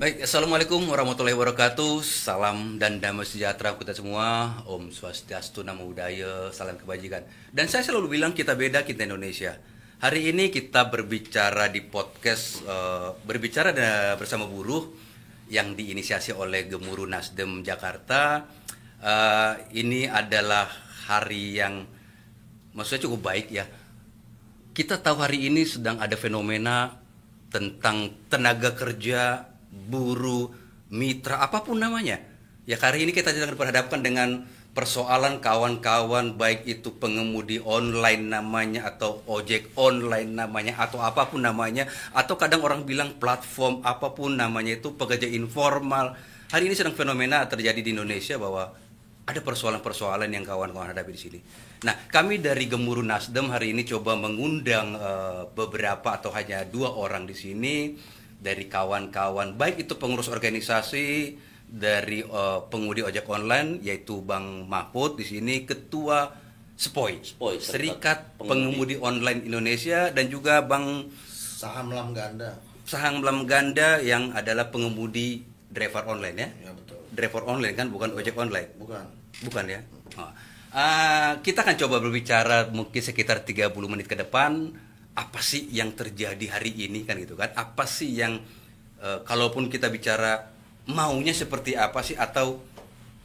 Baik, Assalamualaikum warahmatullahi wabarakatuh. Salam dan damai sejahtera kita semua. Om Swastiastu, Namo Buddhaya, salam kebajikan. Dan saya selalu bilang kita beda, kita Indonesia. Hari ini kita berbicara di podcast, bersama buruh yang diinisiasi oleh Gemuruh Nasdem Jakarta. Ini adalah hari yang maksudnya cukup baik ya. Kita tahu hari ini sedang ada fenomena tentang tenaga kerja, buruh, mitra, apapun namanya. Ya hari ini kita sedang berhadapkan dengan persoalan kawan-kawan, baik itu pengemudi online namanya, atau ojek online namanya, atau apapun namanya, atau kadang orang bilang platform apapun namanya, itu pekerja informal. Hari ini sedang fenomena terjadi di Indonesia bahwa ada persoalan-persoalan yang kawan-kawan hadapi di sini. Nah, kami dari Gemuruh Nasdem hari ini coba mengundang beberapa atau hanya 2 orang di sini dari kawan-kawan, baik itu pengurus organisasi dari pengemudi ojek online, yaitu Bang Mahfud di sini, ketua SPOI, Serikat Pengemudi Online Indonesia, dan juga Bang Saham Lam Ganda. Saham Lam Ganda yang adalah pengemudi driver online ya. Ya betul. Driver online kan, bukan ojek online. Bukan Ya. Kita akan coba berbicara mungkin sekitar 30 menit ke depan. Apa sih yang terjadi hari ini kan gitu kan? Apa sih yang kalaupun kita bicara maunya seperti apa sih, atau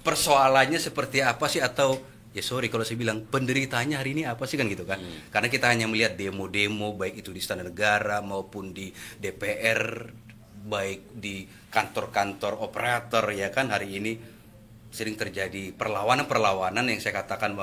persoalannya seperti apa sih, atau ya sorry kalau saya bilang penderitanya hari ini apa sih kan gitu kan? Karena kita hanya melihat demo-demo baik itu di Istana Negara maupun di DPR, baik di kantor-kantor operator ya kan, hari ini sering terjadi perlawanan-perlawanan yang saya katakan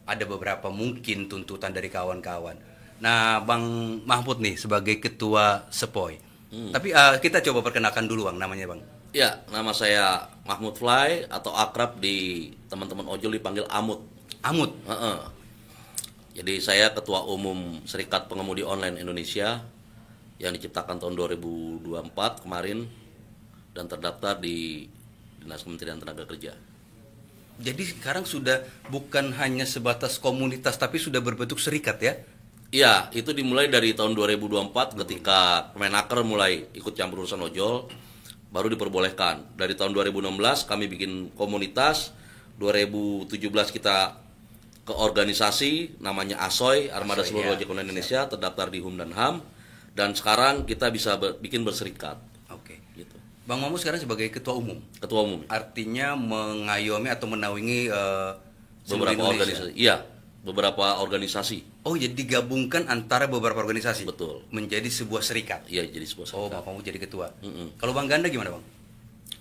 ada beberapa mungkin tuntutan dari kawan-kawan. Nah, Bang Mahfud nih sebagai ketua SPOI. Tapi kita coba perkenalkan dulu Bang, namanya Bang. Ya, nama saya Mahmud Fly atau akrab di teman-teman ojol dipanggil Amut. Amut. Heeh. Jadi saya ketua umum Serikat Pengemudi Online Indonesia yang diciptakan tahun 2024 kemarin dan terdaftar di Dinas Kementerian Tenaga Kerja. Jadi sekarang sudah bukan hanya sebatas komunitas tapi sudah berbentuk serikat ya? Iya, itu dimulai dari tahun 2024 ketika Kemenaker mulai ikut campur urusan ojol, baru diperbolehkan. Dari tahun 2016 kami bikin komunitas, 2017 kita ke organisasi namanya ASOI, Armada Seluruh Ojek Online Indonesia, terdaftar di HUM dan HAM, dan sekarang kita bisa bikin berserikat. Oke. Gitu. Bang Mahmud sekarang sebagai ketua umum. Ketua umum. Artinya mengayomi atau menaungi seluruh Beberapa Indonesia. organisasi. Iya, beberapa organisasi. Oh, jadi digabungkan antara beberapa organisasi. Betul. Menjadi sebuah serikat. Iya, jadi sebuah Oh, serikat. Bang Mahmud jadi ketua. Mm-mm. Kalau Bang Ganda gimana Bang?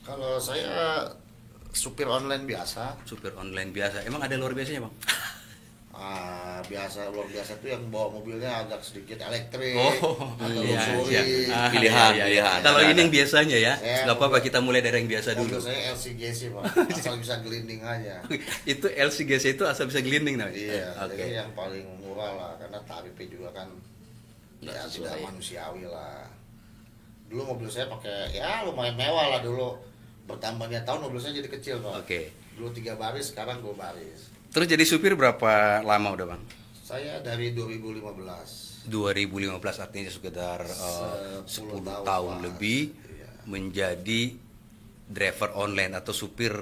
Kalau saya supir online biasa. Supir online biasa. Emang ada luar biasanya Bang? Biasa luar biasa tuh yang bawa mobilnya agak sedikit elektrik, Oh, agak iya, luxury. iya. Pilihan, Iya. pilihan. Kalau Ada, ini yang biasanya ya, Saya nggak apa-apa mobil- kita mulai dari yang biasa dulu. Mobil saya LCGC Pak, asal bisa gelinding aja. Itu LCGC itu asal bisa gelinding namanya. Iya, Oke. jadi yang paling murah lah, karena tarifnya juga kan Nggak ya sesuai. tidak manusiawi lah. Dulu mobil saya pakai ya lumayan mewah lah dulu. Bertambahnya tahun mobil saya jadi kecil Pak. Oke. Dulu 3 baris, sekarang 2 baris. Terus jadi supir berapa lama udah Bang? Saya dari 2015. 2015, artinya sekitar 10 10 tahun Pak. lebih Iya. menjadi driver online atau supir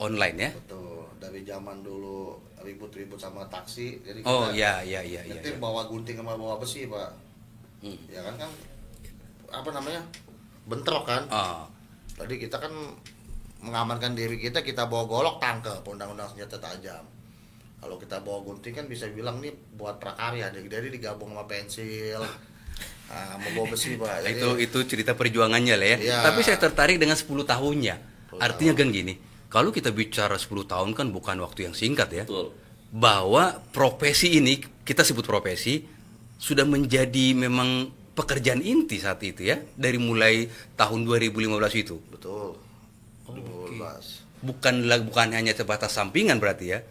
online ya. Betul. Dari zaman dulu ribut-ribut sama taksi, jadi Oh kita iya. nyetir bawa gunting sama bawa besi Pak. Ya kan apa namanya, bentrok kan. Oh, Tadi kita kan mengamankan diri kita bawa golok, tangkep undang-undang senjata tajam. Kalau kita bawa gunting kan bisa bilang nih buat prakarya, jadi digabung sama pensil, sama bawa besi Pak. Jadi, itu cerita perjuangannya lah ya. Iya. Tapi saya tertarik dengan 10 tahunnya. 10 Artinya kan gini, kalau kita bicara 10 tahun kan bukan waktu yang singkat ya. Betul. Bahwa profesi ini, kita sebut profesi, sudah menjadi memang pekerjaan inti saat itu ya. Dari mulai tahun 2015 itu. betul. Oh, 2015. Bukan hanya sebatas sampingan berarti ya.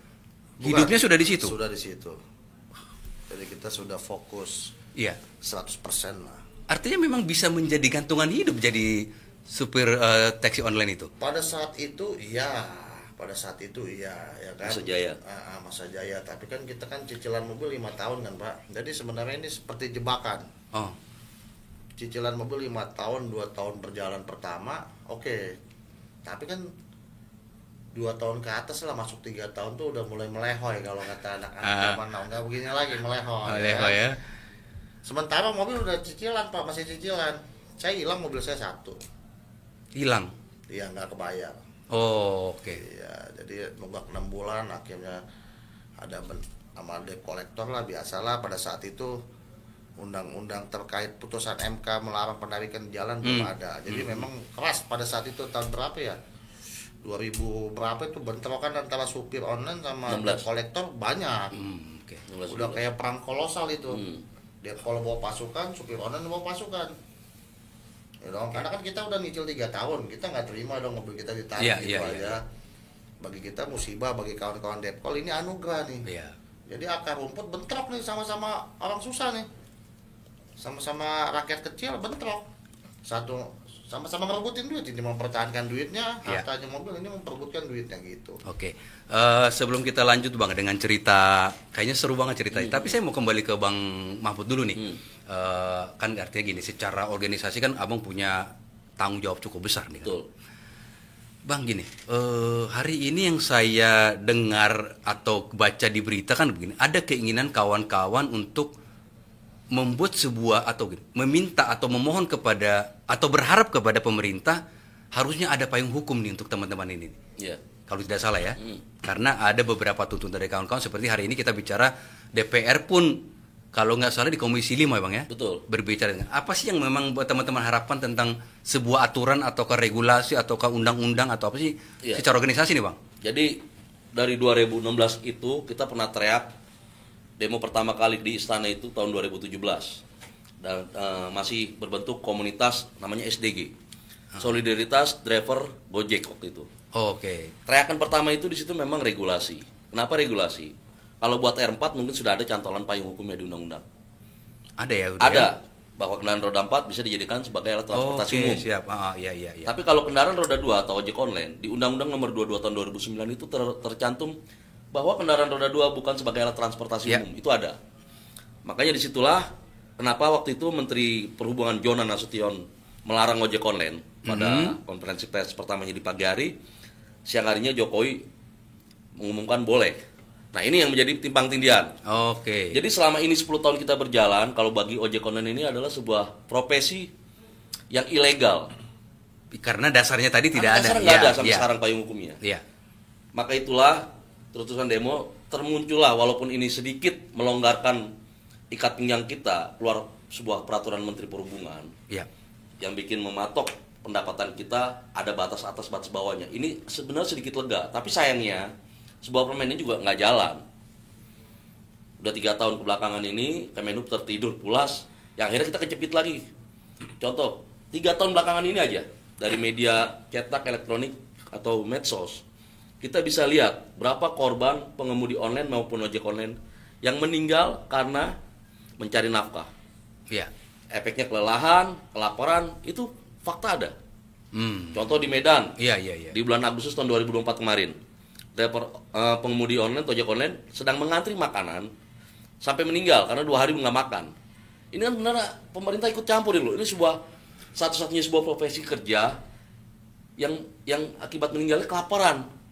Bukan. Hidupnya sudah di situ. Sudah di situ. Jadi kita sudah fokus Iya. 100% lah. Artinya memang bisa menjadi gantungan hidup jadi supir taksi online itu. Pada saat itu iya, ya kan. Masa jaya. Masa jaya, tapi kan kita kan cicilan mobil 5 tahun kan Pak. Jadi sebenarnya ini seperti jebakan. Oh. cicilan mobil 5 tahun, 2 tahun berjalan pertama, oke. Tapi kan 2 tahun ke atas lah, masuk 3 tahun tuh udah mulai melehoy kalau kata anak-anak zaman now. Nggak begini lagi, melehoy. Melehoy ya. Sementara mobil udah cicilan Pak, masih cicilan. Saya hilang mobil saya 1. Hilang. Iya, nggak kebayar. Oh, oke. Iya, jadi nunggak 6 bulan, akhirnya ada sama debt collector lah, biasalah pada saat itu undang-undang terkait putusan MK melarang penarikan jalan belum ada. Jadi memang keras pada saat itu. Tahun berapa ya? 2000 berapa itu bentrokan antara supir online sama debt collector banyak. Oke. Udah kayak perang kolosal itu. Debt kalau bawa pasukan, supir online bawa pasukan. Ya dong, karena kan kita udah nyicil 3 tahun, kita nggak terima dong mobil kita ditarik gitu aja. Bagi kita musibah, bagi kawan-kawan debt call ini anugerah nih. Iya. Jadi akar rumput bentrok nih, sama-sama orang susah nih. Sama-sama rakyat kecil bentrok. Sama-sama ngerebutin duit, ini mempertahankan duitnya, hartanya mobil, ini memperebutkan duitnya gitu. Oke. Sebelum kita lanjut Bang dengan cerita, kayaknya seru banget ceritanya. Tapi saya mau kembali ke Bang Mahfud dulu nih. Kan artinya gini, secara organisasi kan Abang punya tanggung jawab cukup besar nih. Betul. Bang gini, hari ini yang saya dengar atau baca di berita kan begini, ada keinginan kawan-kawan untuk membuat sebuah atau gini, meminta atau memohon kepada atau berharap kepada pemerintah harusnya ada payung hukum nih untuk teman-teman ini. Iya. Kalau tidak salah ya. Karena ada beberapa tuntutan dari kawan-kawan seperti hari ini kita bicara DPR pun kalau nggak salah di Komisi 5 ya Bang ya. Betul. Berbicara dengan apa sih yang memang buat teman-teman harapkan tentang sebuah aturan ataukah regulasi ataukah undang-undang atau apa sih secara organisasi nih Bang? Jadi dari 2016 itu kita pernah teriak demo pertama kali di istana itu tahun 2017 dan masih berbentuk komunitas namanya SDG, Solidaritas Driver Gojek waktu itu. Oke. Teriakan pertama itu di situ memang regulasi. Kenapa regulasi? Kalau buat R4 mungkin sudah ada cantolan payung hukumnya di undang-undang. Ada ya? Ada bahwa kendaraan roda 4 bisa dijadikan sebagai alat transportasi umum. Siap. Iya. Tapi kalau kendaraan roda 2 atau ojek online di Undang-Undang Nomor 22 Tahun 2009 itu tercantum bahwa kendaraan roda 2 bukan sebagai alat transportasi umum. Itu ada. Makanya disitulah kenapa waktu itu Menteri Perhubungan Jonan Nasution melarang ojek online pada konferensi pers pertamanya di pagi hari. Siang harinya Jokowi mengumumkan boleh. Nah ini yang menjadi timpang tindian. Oke. Jadi selama ini 10 tahun kita berjalan, kalau bagi ojek online ini adalah sebuah profesi yang ilegal. Karena dasarnya tadi tidak ada. Dasarnya nggak ada sampai sekarang payung hukumnya. Iya. Maka itulah terusan demo termuncullah walaupun ini sedikit melonggarkan ikat pinggang kita, keluar sebuah peraturan Menteri Perhubungan. Iya. Yang bikin mematok pendapatan kita ada batas atas batas bawahnya. Ini sebenarnya sedikit lega, tapi sayangnya sebuah permen ini juga nggak jalan. Udah 3 tahun kebelakangan ini Kemenhub tertidur pulas, yang akhirnya kita kecepit lagi. Contoh 3 tahun belakangan ini aja dari media cetak elektronik atau medsos kita bisa lihat berapa korban pengemudi online maupun ojek online yang meninggal karena mencari nafkah. Iya. Efeknya kelelahan, kelaparan, itu fakta ada. Contoh di Medan. Iya. Di bulan Agustus tahun 2024 kemarin, pengemudi online, ojek online sedang mengantri makanan sampai meninggal karena 2 hari nggak makan. Ini kan benar pemerintah ikut campur loh. Ini satu-satunya sebuah profesi kerja yang akibat meninggalnya kelaparan.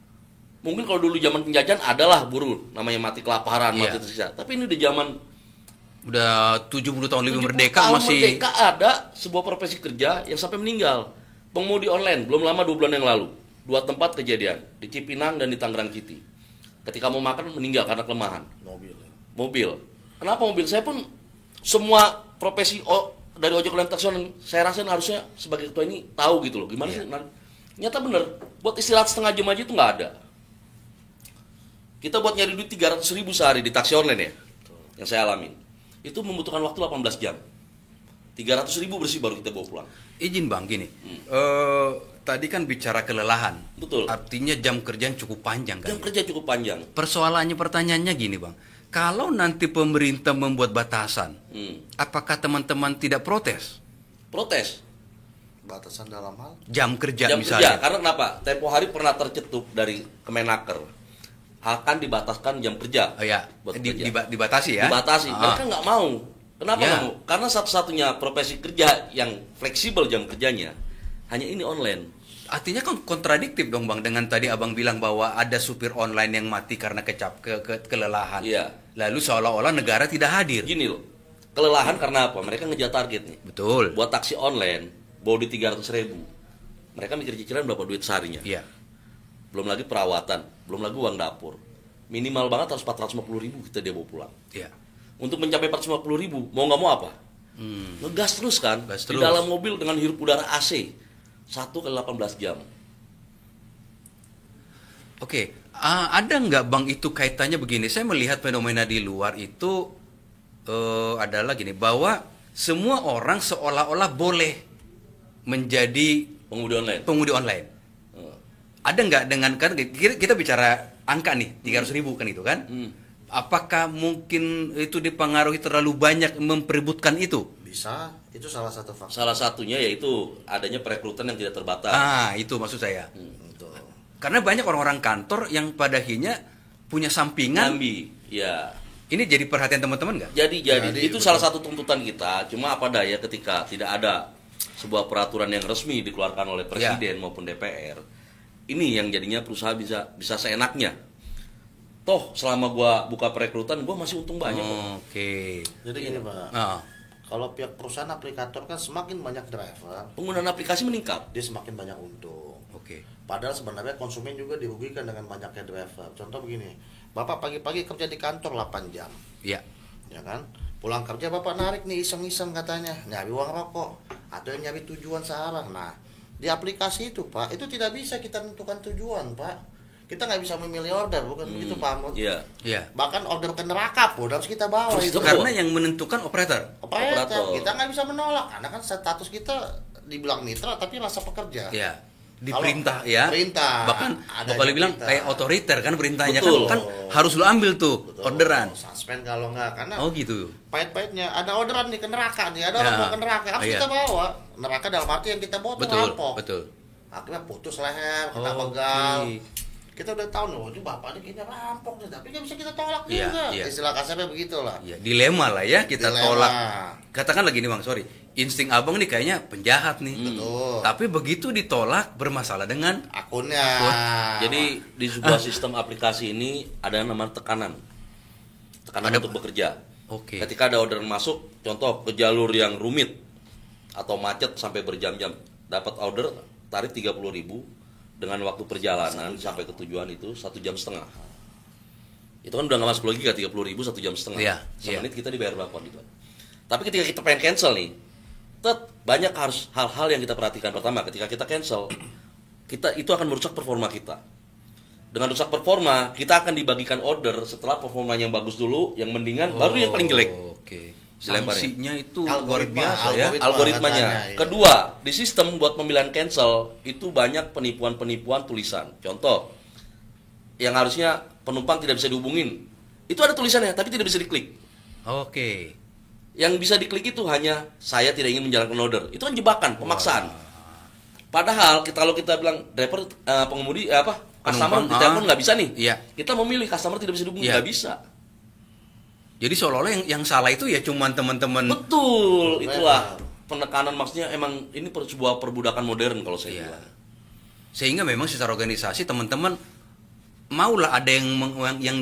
Mungkin kalau dulu zaman penjajahan adalah buruh namanya mati kelaparan, mati tersiksa. Tapi ini udah 70 tahun lebih merdeka masih merdeka ada sebuah profesi kerja yang sampai meninggal. Pengemudi online belum lama 2 bulan yang lalu, 2 tempat kejadian di Cipinang dan di Tangerang City. Ketika mau makan meninggal karena kelemahan. Mobil. Kenapa mobil? Saya pun semua profesi dari ojek online taksi online, saya rasa harusnya sebagai ketua ini tahu gitu loh. Gimana sih? Nyata bener, buat istirahat setengah jam aja itu nggak ada. Kita buat nyari duit 300.000 sehari di taksi online ya, yang saya alamin. Itu membutuhkan waktu 18 jam. 300.000 bersih baru kita bawa pulang. Izin Bang, gini. Tadi kan bicara kelelahan. Betul. Artinya jam kerja yang cukup panjang kan? Jam kerja cukup panjang. Pertanyaannya gini Bang. Kalau nanti pemerintah membuat batasan, apakah teman-teman tidak protes? Protes. Batasan dalam hal? Jam kerja Jam misalnya. kerja, karena kenapa? Tempo hari pernah tercetuk dari Kemenaker. Akan dibataskan jam kerja. Oh ya, buat kerja. dibatasi ya? Dibatasi. Mereka nggak mau. Kenapa Ya. kamu? Karena satu-satunya profesi kerja yang fleksibel jam kerjanya hanya ini online. Artinya kan kontradiktif dong Bang dengan tadi Abang bilang bahwa ada supir online yang mati karena kelelahan. Iya. Lalu seolah-olah negara tidak hadir. Gini loh, kelelahan karena apa? Mereka ngejar target nih. Betul. Buat taksi online, bawa di 300.000. Mereka mikir cicilan berapa duit seharinya. Iya. Belum lagi perawatan, belum lagi uang dapur. Minimal banget harus 450.000 kita dia bawa pulang. Iya. Untuk mencapai 450.000, mau nggak mau apa? Ngegas terus kan? Gas Di terus. dalam mobil dengan hirup udara AC 1 kali 18 jam. Oke, ada nggak Bang itu kaitannya begini? Saya melihat fenomena di luar itu adalah gini, bahwa semua orang seolah-olah boleh menjadi Pengemudi online. pengemudi online. Ada nggak dengan kan kita bicara angka nih 300.000 kan itu kan? Apakah mungkin itu dipengaruhi terlalu banyak memperebutkan itu? Bisa, itu salah satu faktor. Salah satunya yaitu adanya perekrutan yang tidak terbatas. Itu maksud saya. Betul. Karena banyak orang-orang kantor yang pada akhirnya punya sampingan. Nyambi, ya. Ini jadi perhatian teman-teman nggak? Jadi Jadi, itu betul. salah satu tuntutan kita. Cuma apa daya ketika tidak ada sebuah peraturan yang resmi dikeluarkan oleh presiden maupun DPR, ini yang jadinya perusahaan bisa seenaknya. Toh selama gua buka perekrutan gua masih untung banyak kok. Oke. Jadi gini Pak, Ah, kalau pihak perusahaan aplikator kan semakin banyak driver, Penggunaan aplikasi meningkat. dia semakin banyak untung. Oke. Padahal sebenarnya konsumen juga dirugikan dengan banyaknya driver. Contoh begini, Bapak pagi-pagi kerja di kantor 8 jam, Iya. ya kan? Pulang kerja Bapak narik nih iseng-iseng katanya, nyari uang rokok atau yang nyari tujuan searah. Nah, di aplikasi itu Pak, itu tidak bisa kita tentukan tujuan Pak. Kita nggak bisa memilih order, bukan begitu Pak Ahmad? Iya. Iya. Bahkan order ke neraka pun harus kita bawa Harus itu. kita Karena yang menentukan operator. Operator. Operator. Kita nggak bisa menolak karena kan status kita dibilang mitra tapi rasa pekerja. Ya. Kalau Diperintah ya. perintah, Bahkan ada Bapak yang bilang perintah. kayak otoriter kan perintahnya Betul. kan harus lu ambil tuh Betul. orderan. Suspend kalau nggak karena Oh gitu. pahit-pahitnya ada orderan nih ke neraka nih, ada orang Ya. mau ke neraka harus Iya. kita bawa. Neraka dalam arti yang kita bawa tuh Betul, rampok. betul. Akhirnya putus leher, kita Oke. pegal. Kita udah tahu nih, oh, ini bapak ini kayaknya rampok nih, tapi nggak bisa kita tolak Iya, juga. iya. Istilah kasarnya begitulah. Ya, dilema lah ya kita Dilema. tolak. Katakan lagi nih Bang, sorry. Insting Abang nih kayaknya penjahat nih. Betul. Tapi begitu ditolak bermasalah dengan Akunnya. Jadi di sebuah sistem aplikasi ini ada yang namanya tekanan. Tekanan Ada- untuk bekerja. Oke. Ketika ada order masuk, contoh ke jalur yang rumit atau macet sampai berjam-jam, dapat order tarif 30.000 dengan waktu perjalanan sampai ke tujuan itu 1,5 jam. Itu kan udah nggak masuk logika 30.000 1,5 jam. Iya, Semenit kita dibayar berapa gitu. Tapi ketika kita pengen cancel nih, banyak harus hal-hal yang kita perhatikan. Pertama, ketika kita cancel, kita itu akan merusak performa kita. Dengan rusak performa, kita akan dibagikan order setelah performa yang bagus dulu, yang mendingan, baru yang paling jelek. Oke. Dilemparnya. Sanksinya itu luar Algoritma, biasa ya. algoritma. Algoritmanya. katanya, iya. Kedua, di sistem buat pemilihan cancel itu banyak penipuan-penipuan tulisan. Contoh, yang harusnya penumpang tidak bisa dihubungin, itu ada tulisannya tapi tidak bisa diklik. Oke. Yang bisa diklik itu hanya saya tidak ingin menjalankan order. Itu kan jebakan, pemaksaan. Padahal kalau kita bilang driver pengemudi customer Penumpang, di telepon nggak bisa nih. Iya. Kita memilih customer tidak bisa dihubungi, Iya. nggak bisa. Jadi seolah-olah yang salah itu ya cuman teman-teman. Betul, Betul. itulah penekanan, maksudnya emang ini sebuah perbudakan modern kalau saya Iya. bilang. Sehingga memang secara organisasi teman-teman maulah ada yang yang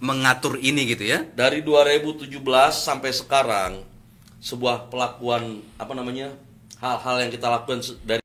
mengatur ini gitu ya. Dari 2017 sampai sekarang sebuah pelakuan hal-hal yang kita lakukan dari